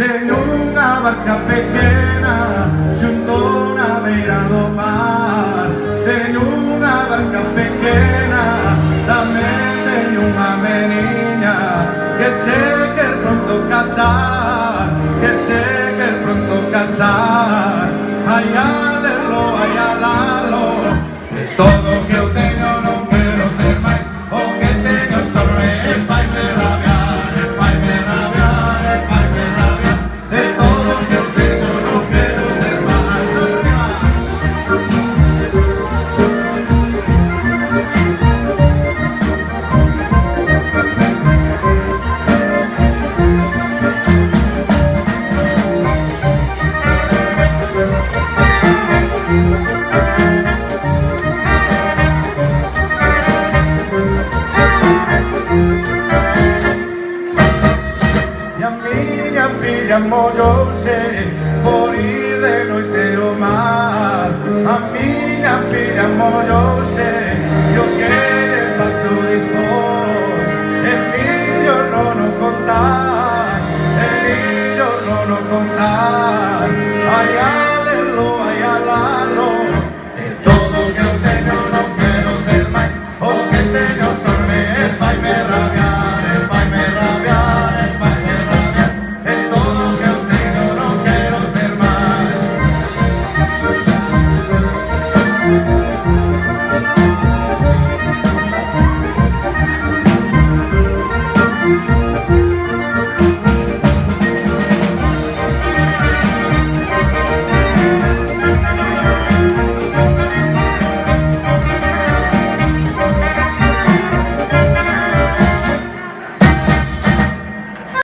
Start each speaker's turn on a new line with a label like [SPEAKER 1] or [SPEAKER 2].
[SPEAKER 1] Teño unha barca pequena xunto na beira do mar. Teño unha barca pequena, tamén teño unha meniña que se quer pronto casar, que se quer pronto casar. Ai, alelo, ai, alalo, de todo o que eu teño non quero ter máis. O que teño só é faime rabiar, faime rabiar, faime rabiar. De todo o que eu teño non quero ter máis. E a miña filla mollouse por ir de noite ao mar. A miña filla mollouse e o que lle pasou despois, e fillo non o contar.